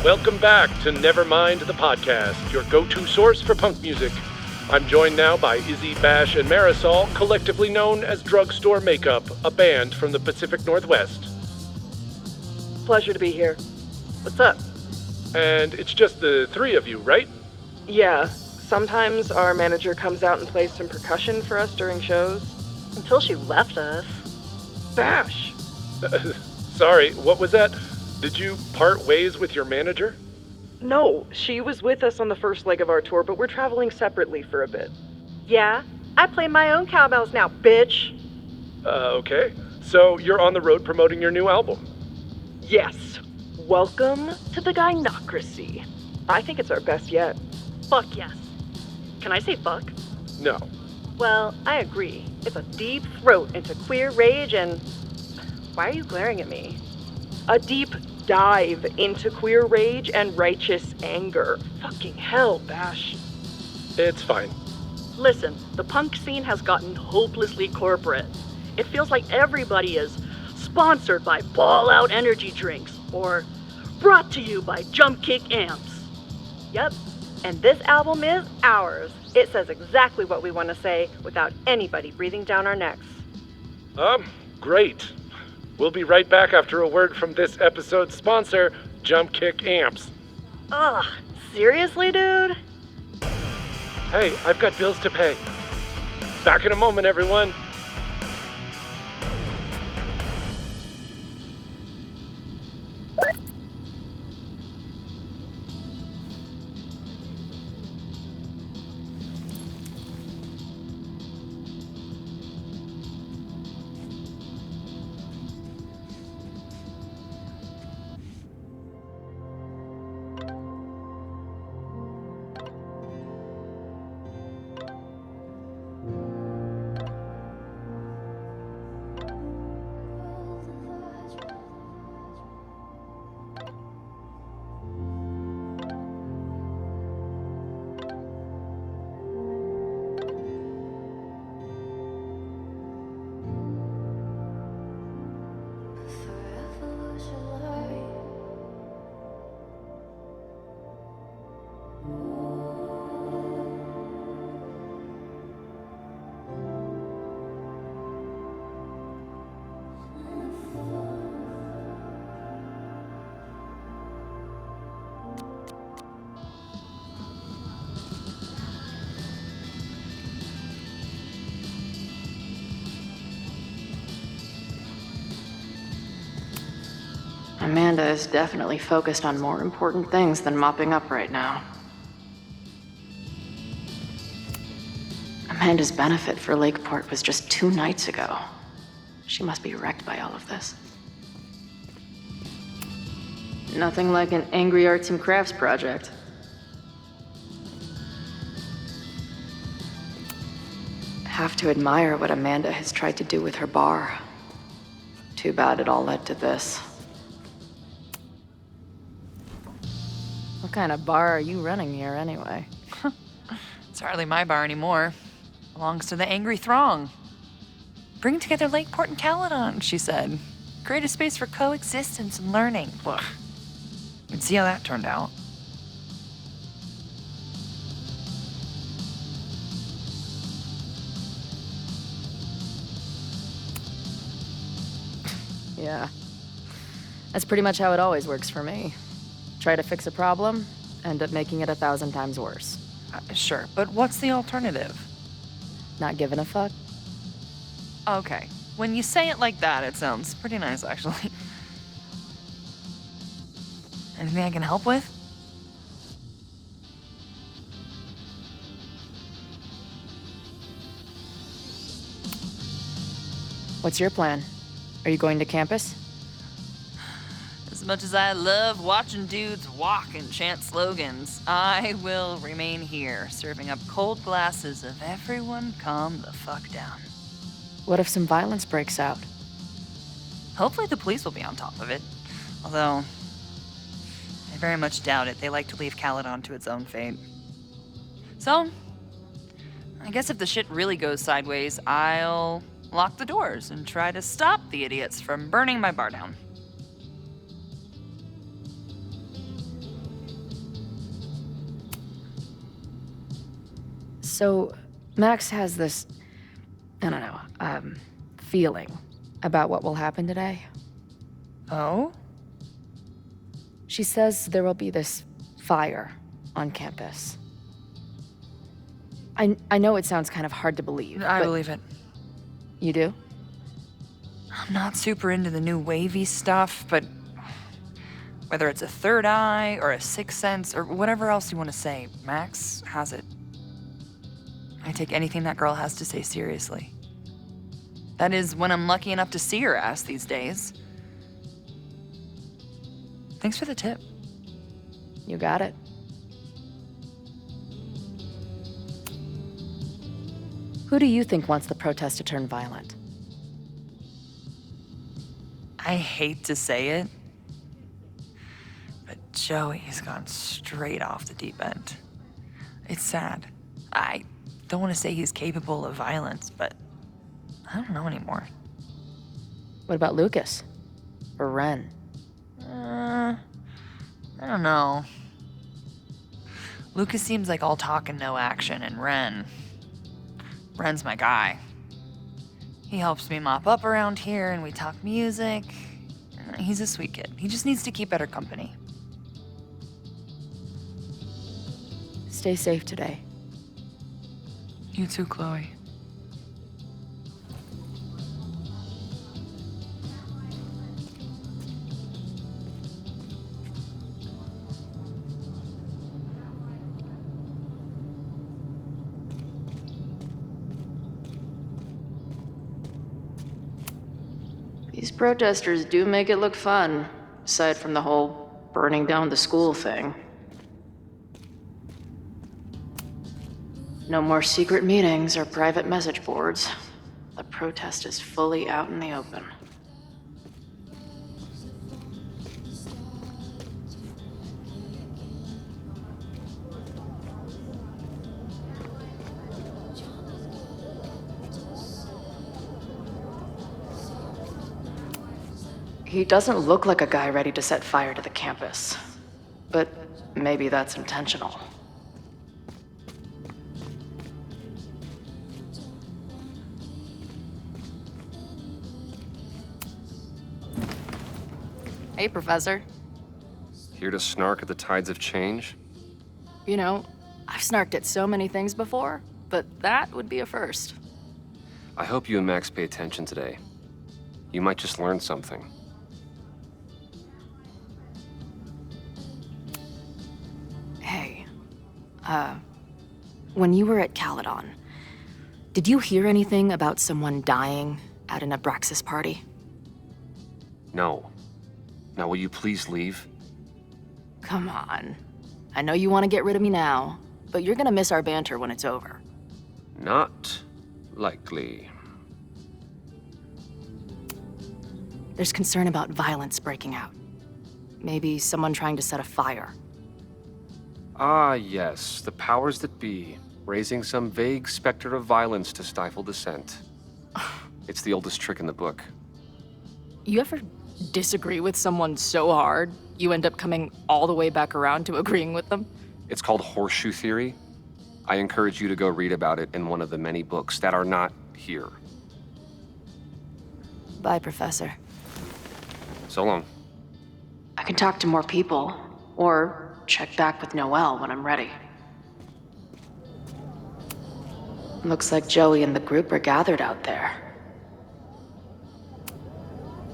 Welcome back to Nevermind the Podcast, your go-to source for punk music. I'm joined now by Izzy, Bash, and Marisol, collectively known as Drugstore Makeup, a band from the Pacific Northwest. Pleasure to be here. What's up? And it's just the three of you, right? Yeah, sometimes our manager comes out and plays some percussion for us during shows. Until she left us. Bash! Sorry, what was that? Did you part ways with your manager? No, she was with us on the first leg of our tour, but we're traveling separately for a bit. Yeah, I play my own cowbells now, bitch. Okay. So you're on the road promoting your new album? Yes. Welcome to the Gynocracy. I think it's our best yet. Fuck yes. Can I say fuck? No. Well, I agree. It's a deep throat into queer rage and... Why are you glaring at me? A deep dive into queer rage and righteous anger. Fucking hell, Bash. It's fine. Listen, the punk scene has gotten hopelessly corporate. It feels like everybody is sponsored by Ball Out energy drinks or brought to you by Jump Kick amps. Yep, and this album is ours. It says exactly what we want to say without anybody breathing down our necks. Great. We'll be right back after a word from this episode's sponsor, Jump Kick Amps. Ugh, seriously, dude? Hey, I've got bills to pay. Back in a moment, everyone. Amanda is definitely focused on more important things than mopping up right now. Amanda's benefit for Lakeport was just 2 nights ago. She must be wrecked by all of this. Nothing like an angry arts and crafts project. Have to admire what Amanda has tried to do with her bar. Too bad it all led to this. What kind of bar are you running here anyway? It's hardly my bar anymore. Belongs to the Angry Throng. Bring together Lakeport and Caledon, she said. Create a space for coexistence and learning. Ugh. You can see how that turned out. Yeah. That's pretty much how it always works for me. Try to fix a problem, end up making it 1,000 times worse. Sure, but what's the alternative? Not giving a fuck? Okay, when you say it like that, it sounds pretty nice, actually. Anything I can help with? What's your plan? Are you going to campus? As much as I love watching dudes walk and chant slogans, I will remain here, serving up cold glasses of everyone calm the fuck down. What if some violence breaks out? Hopefully the police will be on top of it. Although, I very much doubt it. They like to leave Caledon to its own fate. So, I guess if the shit really goes sideways, I'll lock the doors and try to stop the idiots from burning my bar down. So, Max has this, I don't know, feeling about what will happen today. Oh? She says there will be this fire on campus. I know it sounds kind of hard to believe. I but believe it. You do? I'm not super into the new wavy stuff, but whether it's a third eye or a sixth sense or whatever else you want to say, Max has it. I take anything that girl has to say seriously. That is, when I'm lucky enough to see her ass these days. Thanks for the tip. You got it. Who do you think wants the protest to turn violent? I hate to say it, but Joey's gone straight off the deep end. It's sad. I don't want to say he's capable of violence, but I don't know anymore. What about Lucas? Or Ren? I don't know. Lucas seems like all talk and no action, and Ren's my guy. He helps me mop up around here, and we talk music. He's a sweet kid. He just needs to keep better company. Stay safe today. You too, Chloe. These protesters do make it look fun, aside from the whole burning down the school thing. No more secret meetings or private message boards. The protest is fully out in the open. He doesn't look like a guy ready to set fire to the campus. But maybe that's intentional. Hey, Professor. Here to snark at the tides of change? You know, I've snarked at so many things before, but that would be a first. I hope you and Max pay attention today. You might just learn something. Hey, when you were at Caledon, did you hear anything about someone dying at an Abraxas party? No. Now, will you please leave? Come on. I know you want to get rid of me now, but you're gonna miss our banter when it's over. Not likely. There's concern about violence breaking out. Maybe someone trying to set a fire. Ah, yes, the powers that be, raising some vague specter of violence to stifle dissent. It's the oldest trick in the book. You ever disagree with someone so hard, you end up coming all the way back around to agreeing with them? It's called horseshoe theory. I encourage you to go read about it in one of the many books that are not here. Bye, Professor. So long. I can talk to more people, or check back with Noelle when I'm ready. Looks like Joey and the group are gathered out there.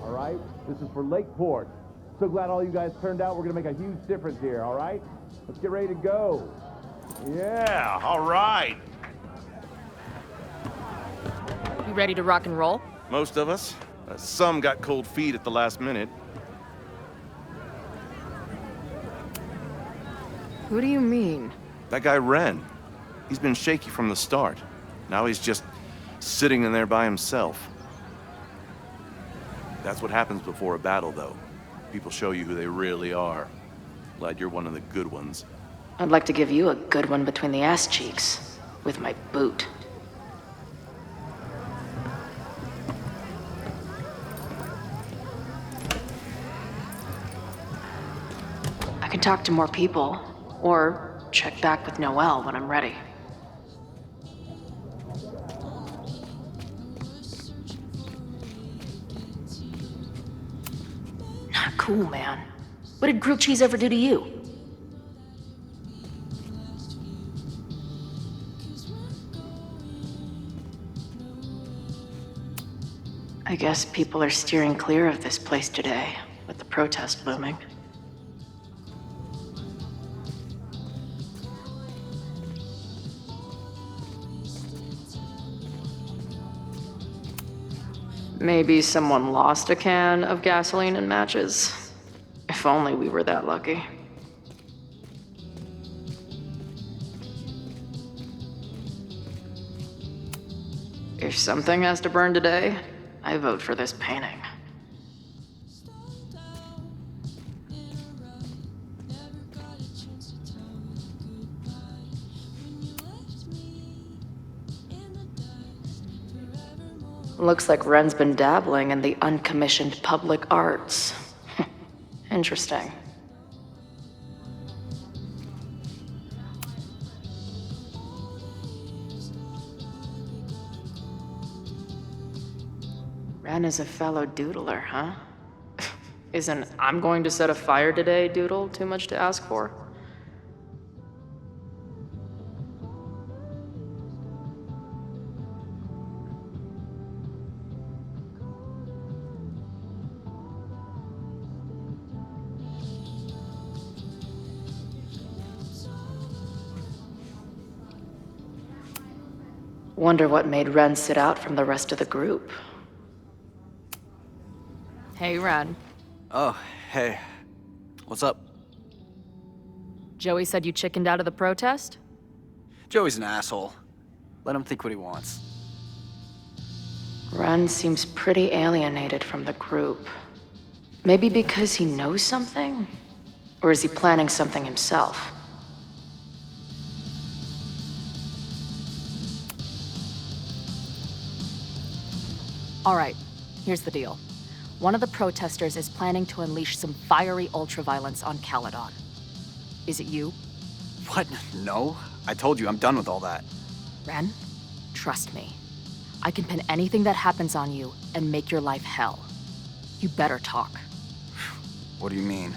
All right, this is for Lakeport. So glad all you guys turned out. We're gonna make a huge difference here, all right? Let's get ready to go. Yeah, all right. You ready to rock and roll? Most of us. Some got cold feet at the last minute. Who do you mean? That guy Ren, he's been shaky from the start. Now he's just sitting in there by himself. That's what happens before a battle, though. People show you who they really are. Glad you're one of the good ones. I'd like to give you a good one between the ass cheeks, with my boot. I can talk to more people, or check back with Noelle when I'm ready. cool, man. What did grilled cheese ever do to you? I guess people are steering clear of this place today, with the protest looming. Maybe someone lost a can of gasoline and matches. If only we were that lucky. If something has to burn today, I vote for this painting. Looks like Ren's been dabbling in the uncommissioned public arts. Interesting. Ren is a fellow doodler, huh? Isn't "I'm going to set a fire today" doodle too much to ask for? Wonder what made Ren sit out from the rest of the group. Hey, Ren. Oh, hey. What's up? Joey said you chickened out of the protest? Joey's an asshole. Let him think what he wants. Ren seems pretty alienated from the group. Maybe because he knows something? Or is he planning something himself? All right, here's the deal. One of the protesters is planning to unleash some fiery ultraviolence on Caledon. Is it you? What? No. I told you, I'm done with all that. Ren, trust me. I can pin anything that happens on you and make your life hell. You better talk. What do you mean?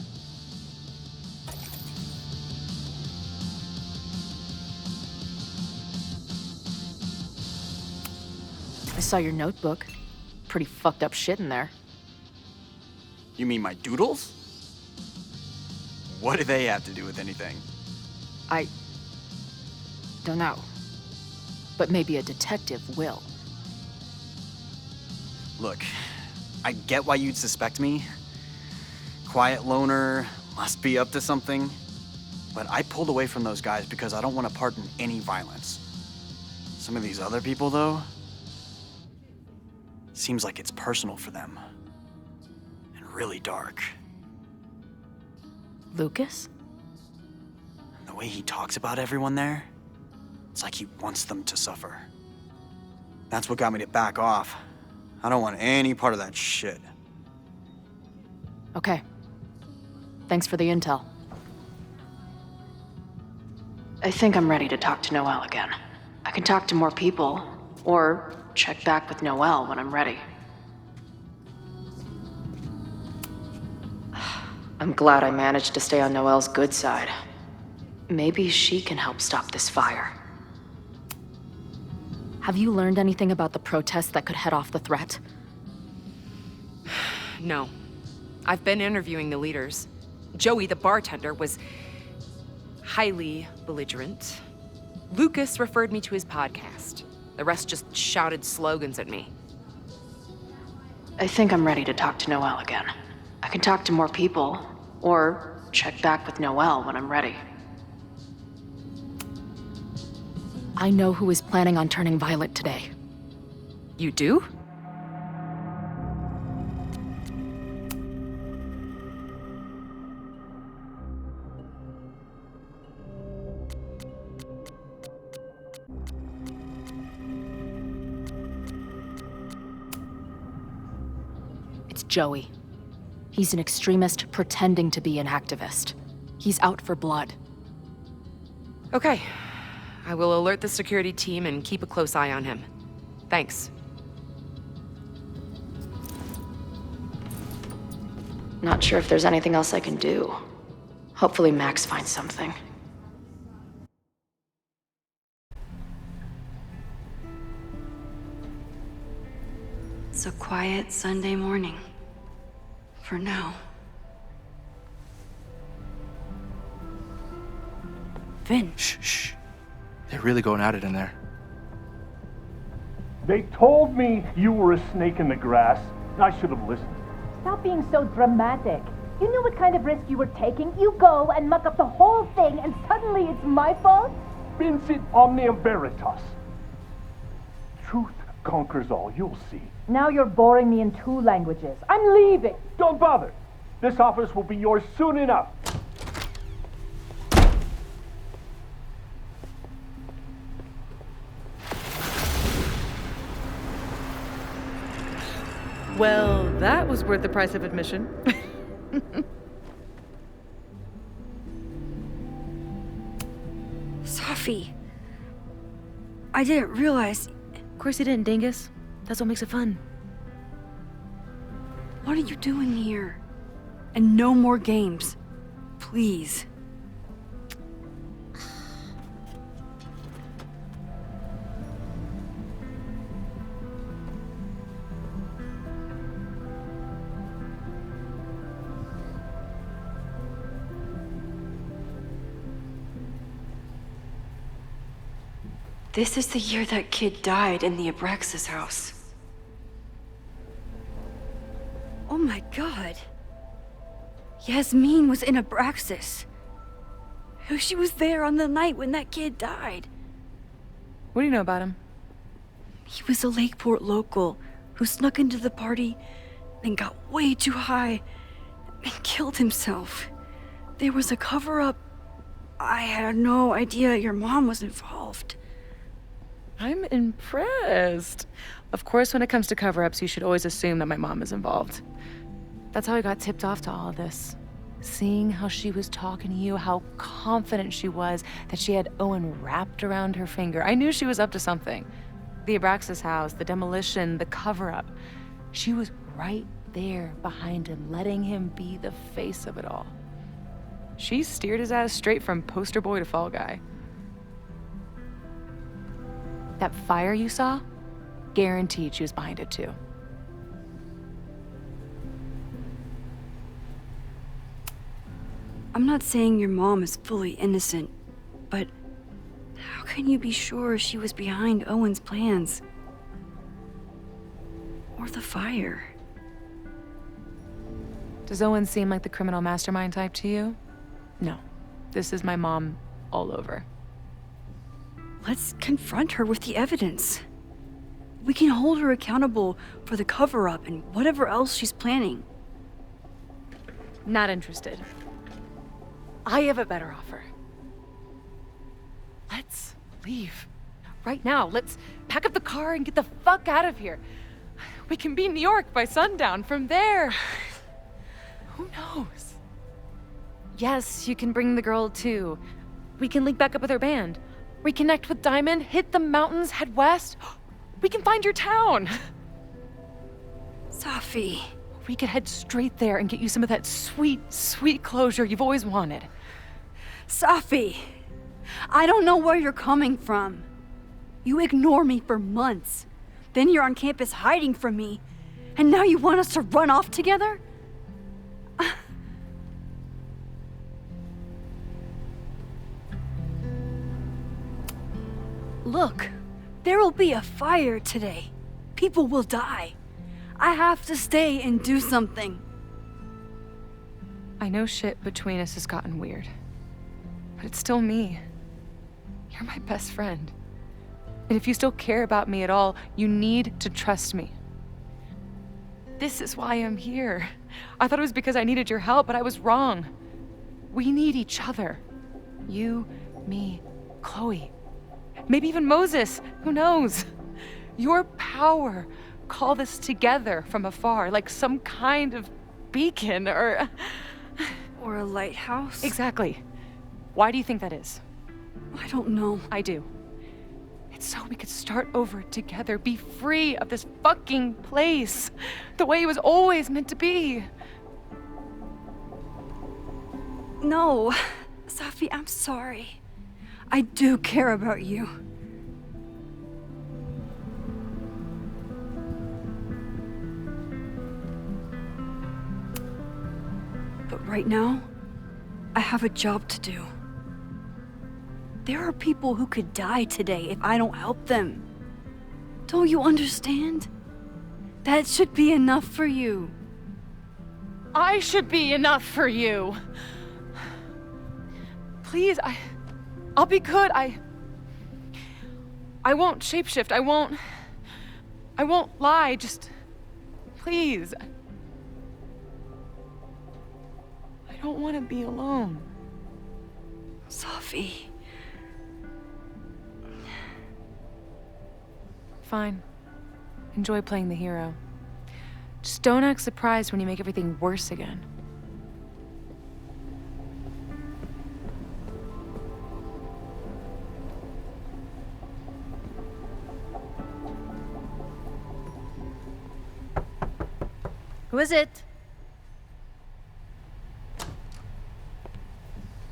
I saw your notebook. Pretty fucked up shit in there. You mean my doodles? What do they have to do with anything? I don't know. But maybe a detective will. Look, I get why you'd suspect me. Quiet loner, must be up to something. But I pulled away from those guys because I don't want to part in any violence. Some of these other people, though, seems like it's personal for them. And really dark. Lucas? The way he talks about everyone there, it's like he wants them to suffer. That's what got me to back off. I don't want any part of that shit. Okay. Thanks for the intel. I think I'm ready to talk to Noelle again. I can talk to more people, or check back with Noelle when I'm ready. I'm glad I managed to stay on Noelle's good side. Maybe she can help stop this fire. Have you learned anything about the protests that could head off the threat? No. I've been interviewing the leaders. Joey, the bartender, was highly belligerent. Lucas referred me to his podcast. The rest just shouted slogans at me. I think I'm ready to talk to Noelle again. I can talk to more people, or check back with Noelle when I'm ready. I know who is planning on turning violent today. You do? It's Joey. He's an extremist pretending to be an activist. He's out for blood. Okay. I will alert the security team and keep a close eye on him. Thanks. Not sure if there's anything else I can do. Hopefully Max finds something. It's a quiet Sunday morning. For now. Vin. Shh. They're really going at it in there. They told me you were a snake in the grass. I should have listened. Stop being so dramatic. You knew what kind of risk you were taking. You go and muck up the whole thing, and suddenly it's my fault? Vincit omnia veritas. Truth conquers all, you'll see. Now you're boring me in 2 languages. I'm leaving. Don't bother. This office will be yours soon enough. Well, that was worth the price of admission. Sophie. I didn't realize... Of course you didn't, Dingus. That's what makes it fun. What are you doing here? And no more games. Please. This is the year that kid died in the Abraxas house. Oh my god. Yasmin was in Abraxas. She was there on the night when that kid died. What do you know about him? He was a Lakeport local who snuck into the party and got way too high and killed himself. There was a cover-up. I had no idea your mom was involved. I'm impressed. Of course, when it comes to cover-ups, you should always assume that my mom is involved. That's how I got tipped off to all of this. Seeing how she was talking to you, how confident she was that she had Owen wrapped around her finger. I knew she was up to something. The Abraxas house, the demolition, the cover-up. She was right there behind him, letting him be the face of it all. She steered his ass straight from poster boy to fall guy. That fire you saw? Guaranteed she was behind it too. I'm not saying your mom is fully innocent, but how can you be sure she was behind Owen's plans? Or the fire? Does Owen seem like the criminal mastermind type to you? No. This is my mom all over. Let's confront her with the evidence. We can hold her accountable for the cover-up and whatever else she's planning. Not interested. I have a better offer. Let's leave. Right now. Let's pack up the car and get the fuck out of here. We can be in New York by sundown. From there, who knows? Yes, you can bring the girl too. We can link back up with her band. Reconnect with Diamond, hit the mountains, head west. We can find your town. Sophie. We could head straight there and get you some of that sweet, sweet closure you've always wanted. Sophie, I don't know where you're coming from. You ignore me for months. Then you're on campus hiding from me. And now you want us to run off together? Look, there will be a fire today. People will die. I have to stay and do something. I know shit between us has gotten weird. But it's still me. You're my best friend. And if you still care about me at all, you need to trust me. This is why I'm here. I thought it was because I needed your help, but I was wrong. We need each other. You, me, Chloe. Maybe even Moses. Who knows? Your power called us together from afar, like some kind of beacon or a lighthouse? Exactly. Why do you think that is? I don't know. I do. It's so we could start over together, be free of this fucking place, the way it was always meant to be. No. Safi, I'm sorry. I do care about you. But right now, I have a job to do. There are people who could die today if I don't help them. Don't you understand? That should be enough for you. I should be enough for you. Please, I'll be good. I won't shapeshift. I won't lie. Just, please. I don't want to be alone. Safi. Fine. Enjoy playing the hero. Just don't act surprised when you make everything worse again. Who is it?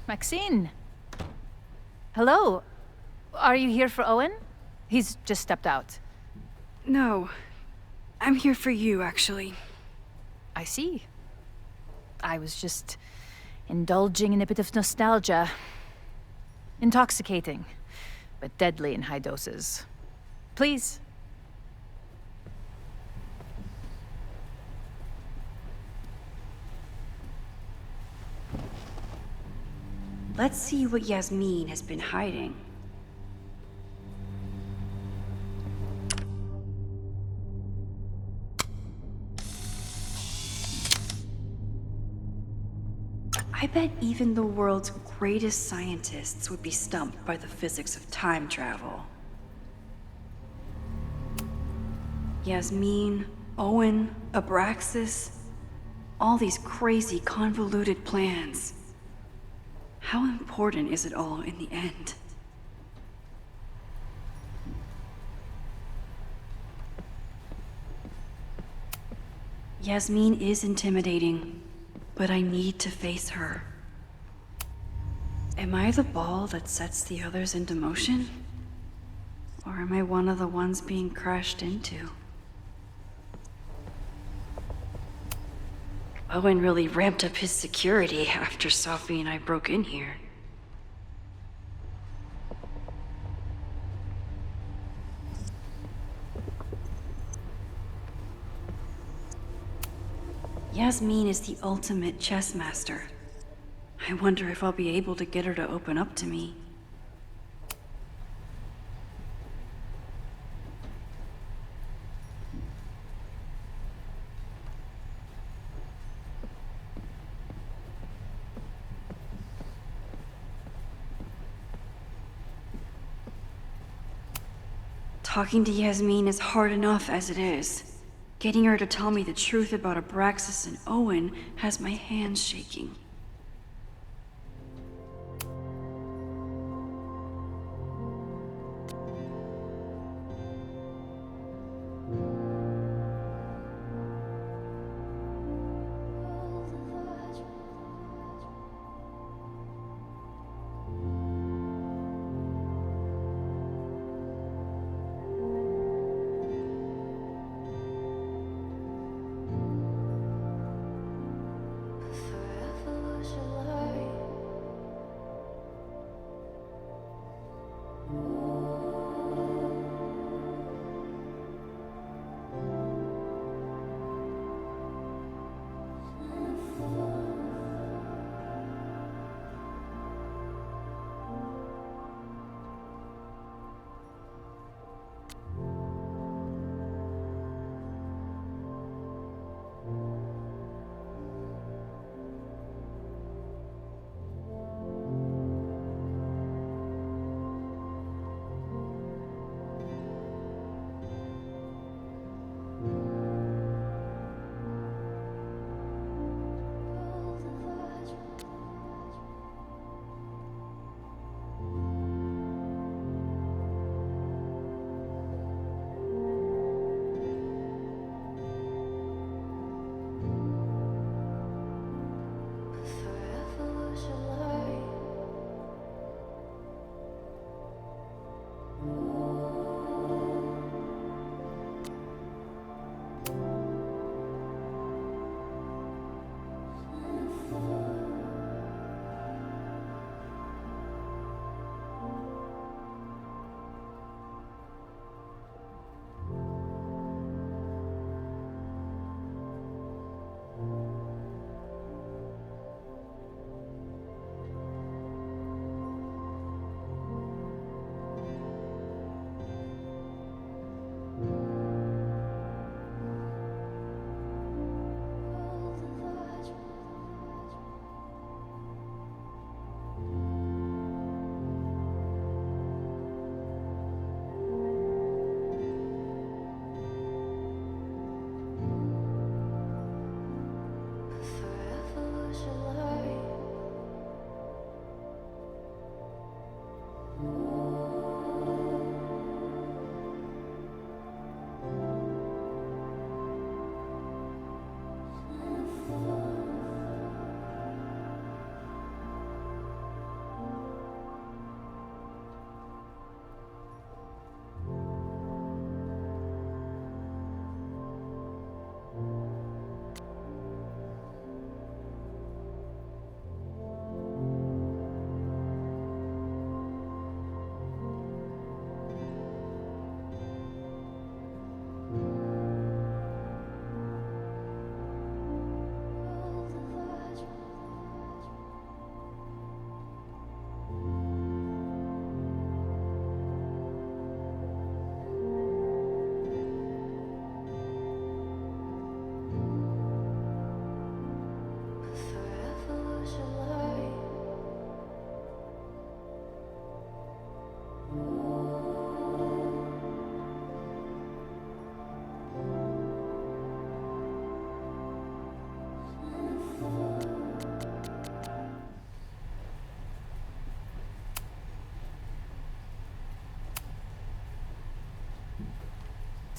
Maxine. Hello. Are you here for Owen? He's just stepped out. No. I'm here for you, actually. I see. I was just indulging in a bit of nostalgia. Intoxicating, but deadly in high doses. Please. Let's see what Yasmin has been hiding. I bet even the world's greatest scientists would be stumped by the physics of time travel. Yasmin, Owen, Abraxas, all these crazy, convoluted plans. How important is it all in the end? Yasmin is intimidating, but I need to face her. Am I the ball that sets the others into motion? Or am I one of the ones being crashed into? Owen really ramped up his security after Safi and I broke in here. Yasmin is the ultimate chess master. I wonder if I'll be able to get her to open up to me. Talking to Yasmin is hard enough as it is. Getting her to tell me the truth about Abraxas and Owen has my hands shaking. Forever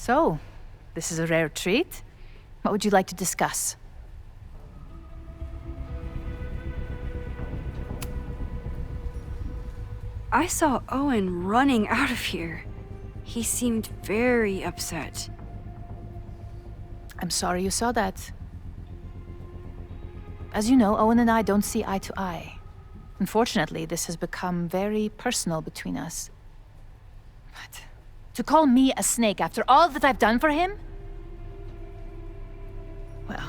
So, this is a rare treat. What would you like to discuss? I saw Owen running out of here. He seemed very upset. I'm sorry you saw that. As you know, Owen and I don't see eye to eye. Unfortunately, this has become very personal between us. But to call me a snake after all that I've done for him? Well,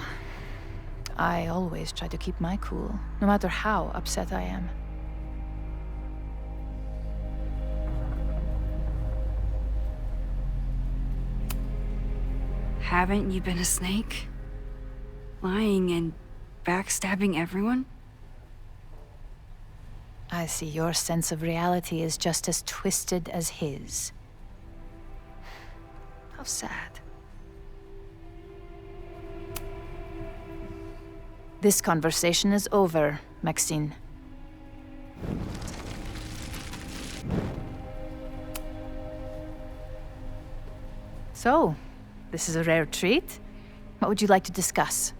I always try to keep my cool, no matter how upset I am. Haven't you been a snake? Lying and backstabbing everyone? I see your sense of reality is just as twisted as his. How sad. This conversation is over, Maxine. So, this is a rare treat. What would you like to discuss?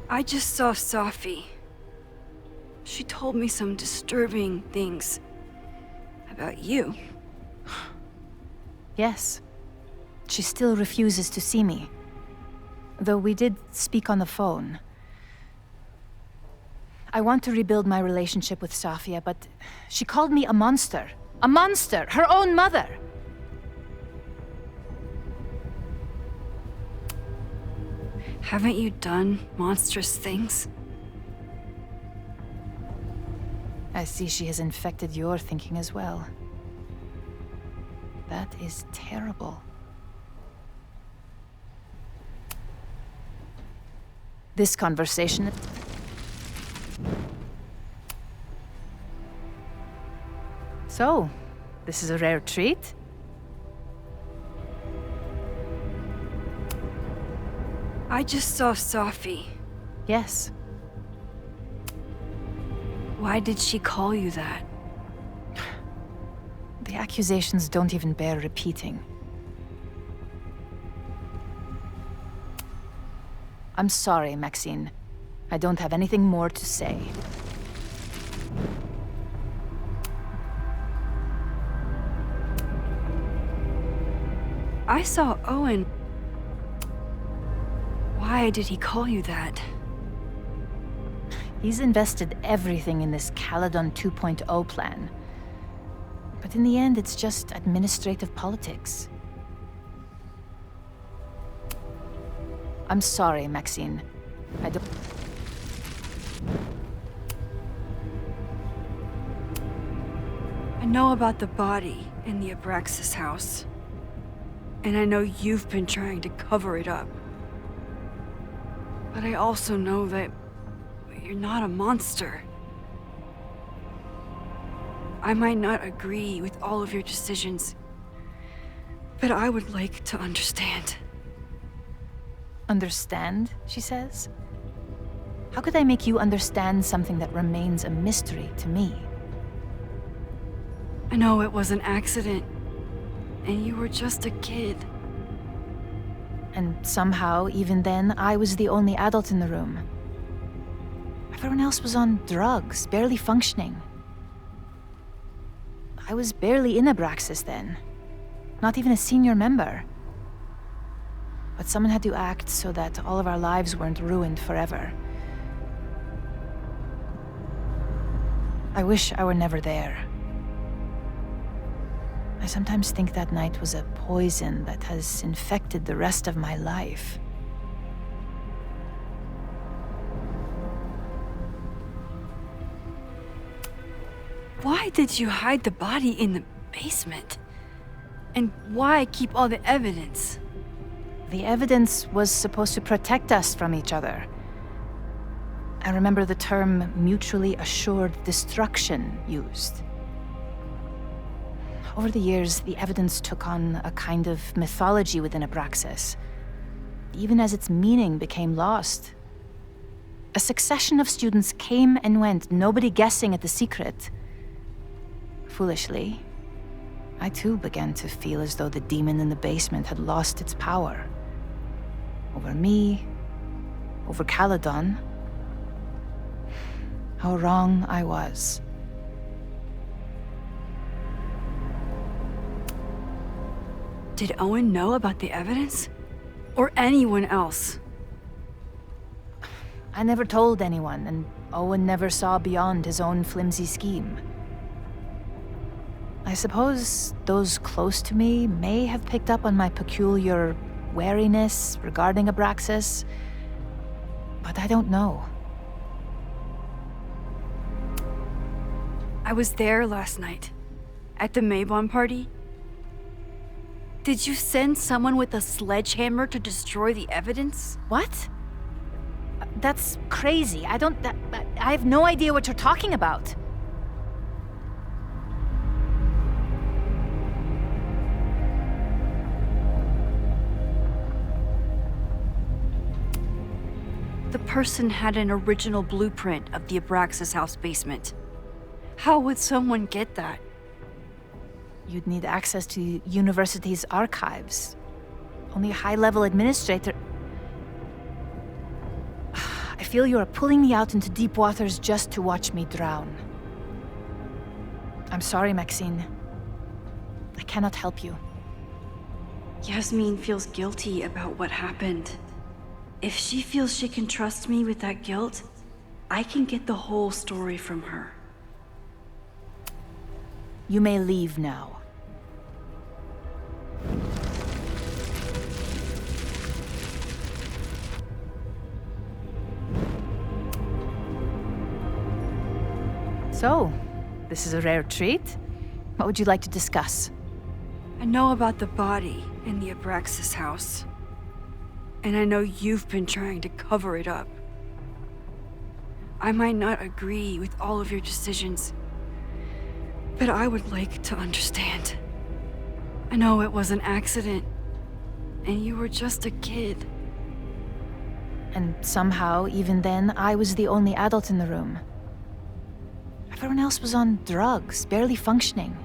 I just saw Safi. She told me some disturbing things about you. Yes. She still refuses to see me. Though we did speak on the phone. I want to rebuild my relationship with Safia, but she called me a monster. A monster! Her own mother! Haven't you done monstrous things? I see she has infected your thinking as well. That is terrible. This conversation... So, this is a rare treat? I just saw Safi. Yes. Why did she call you that? The accusations don't even bear repeating. I'm sorry, Maxine. I don't have anything more to say. I saw Owen. Why did he call you that? He's invested everything in this Caledon 2.0 plan. But in the end, it's just administrative politics. I'm sorry, Maxine. I don't... I know about the body in the Abraxas house. And I know you've been trying to cover it up. But I also know that you're not a monster. I might not agree with all of your decisions, but I would like to understand. Understand, she says? How could I make you understand something that remains a mystery to me? I know it was an accident, and you were just a kid. And somehow, even then, I was the only adult in the room. Everyone else was on drugs, barely functioning. I was barely in Abraxas then. Not even a senior member. But someone had to act so that all of our lives weren't ruined forever. I wish I were never there. I sometimes think that night was a poison that has infected the rest of my life. Why did you hide the body in the basement? And why keep all the evidence? The evidence was supposed to protect us from each other. I remember the term mutually assured destruction used. Over the years, the evidence took on a kind of mythology within Abraxas, even as its meaning became lost. A succession of students came and went, nobody guessing at the secret. foolishly, I too began to feel as though the demon in the basement had lost its power. Over me, over Caledon. How wrong I was. Did Owen know about the evidence? Or anyone else? I never told anyone, and Owen never saw beyond his own flimsy scheme. I suppose those close to me may have picked up on my peculiar wariness regarding Abraxas, but I don't know. I was there last night, at the Maybon party. Did you send someone with a sledgehammer to destroy the evidence? What? That's crazy. I have no idea what you're talking about. The person had an original blueprint of the Abraxas house basement. How would someone get that? You'd need access to the university's archives. Only a high-level administrator... I feel you are pulling me out into deep waters just to watch me drown. I'm sorry, Maxine. I cannot help you. Yasmin feels guilty about what happened. If she feels she can trust me with that guilt, I can get the whole story from her. You may leave now. So, this is a rare treat. What would you like to discuss? I know about the body in the Abraxas house. And I know you've been trying to cover it up. I might not agree with all of your decisions, but I would like to understand. I know it was an accident, and you were just a kid. And somehow, even then, I was the only adult in the room. Everyone else was on drugs, barely functioning.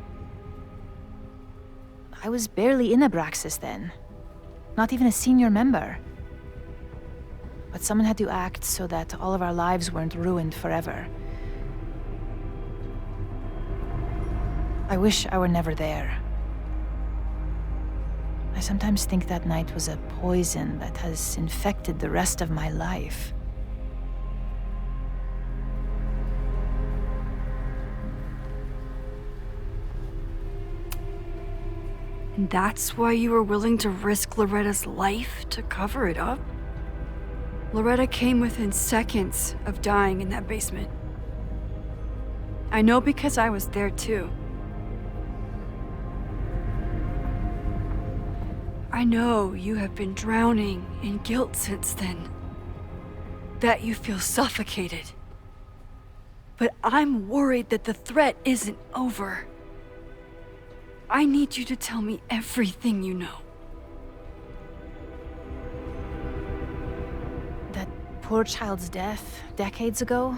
I was barely in Abraxas then. Not even a senior member. But someone had to act so that all of our lives weren't ruined forever. I wish I were never there. I sometimes think that night was a poison that has infected the rest of my life. And that's why you were willing to risk Loretta's life to cover it up? Loretta came within seconds of dying in that basement. I know because I was there too. I know you have been drowning in guilt since then. That you feel suffocated. But I'm worried that the threat isn't over. I need you to tell me everything you know. That poor child's death decades ago?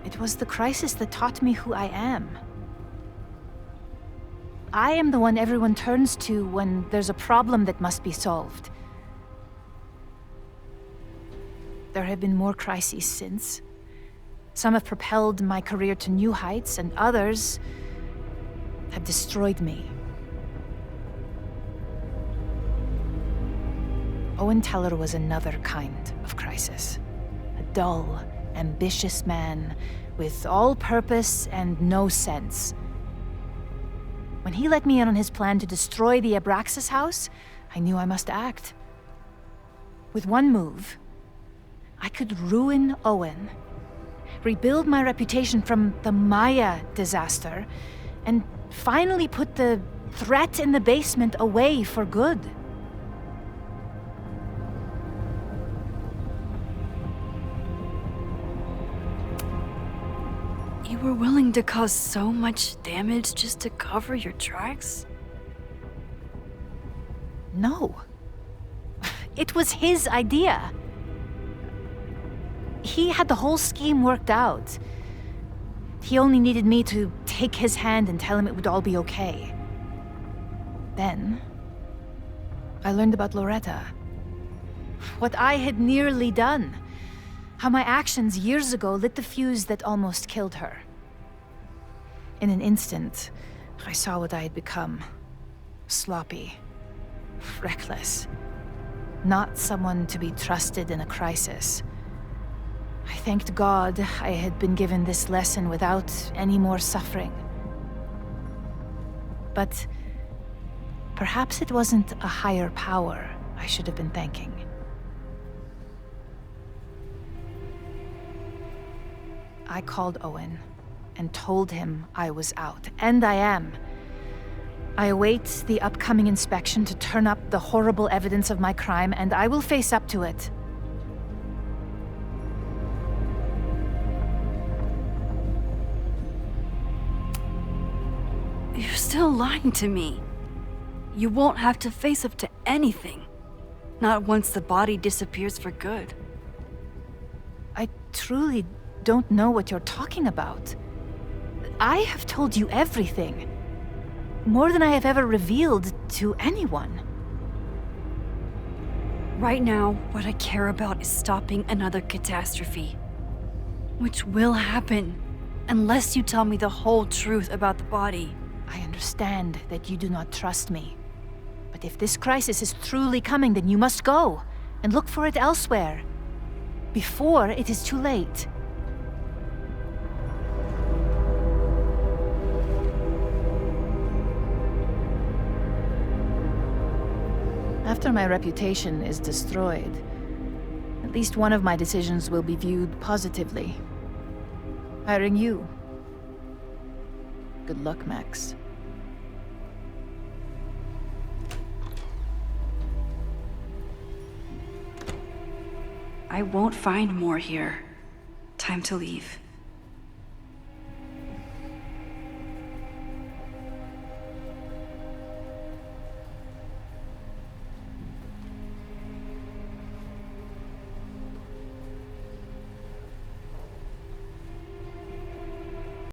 It was the crisis that taught me who I am. I am the one everyone turns to when there's a problem that must be solved. There have been more crises since. Some have propelled my career to new heights, and others have destroyed me. Owen Teller was another kind of crisis. A dull, ambitious man with all purpose and no sense. When he let me in on his plan to destroy the Abraxas house, I knew I must act. With one move, I could ruin Owen, rebuild my reputation from the Maya disaster, and finally put the threat in the basement away for good. You were willing to cause so much damage just to cover your tracks? No. It was his idea. He had the whole scheme worked out. He only needed me to take his hand and tell him it would all be okay. Then, I learned about Loretta. What I had nearly done. How my actions years ago lit the fuse that almost killed her. In an instant, I saw what I had become. Sloppy. Reckless. Not someone to be trusted in a crisis. I thanked God I had been given this lesson without any more suffering. But perhaps it wasn't a higher power I should have been thanking. I called Owen and told him I was out, and I am. I await the upcoming inspection to turn up the horrible evidence of my crime, and I will face up to it. You're still lying to me. You won't have to face up to anything. Not once the body disappears for good. I truly don't know what you're talking about. I have told you everything. More than I have ever revealed to anyone. Right now, what I care about is stopping another catastrophe. Which will happen, unless you tell me the whole truth about the body. I understand that you do not trust me. But if this crisis is truly coming, then you must go and look for it elsewhere. Before it is too late. After my reputation is destroyed, at least one of my decisions will be viewed positively. Hiring you. Good luck, Max. I won't find more here. Time to leave.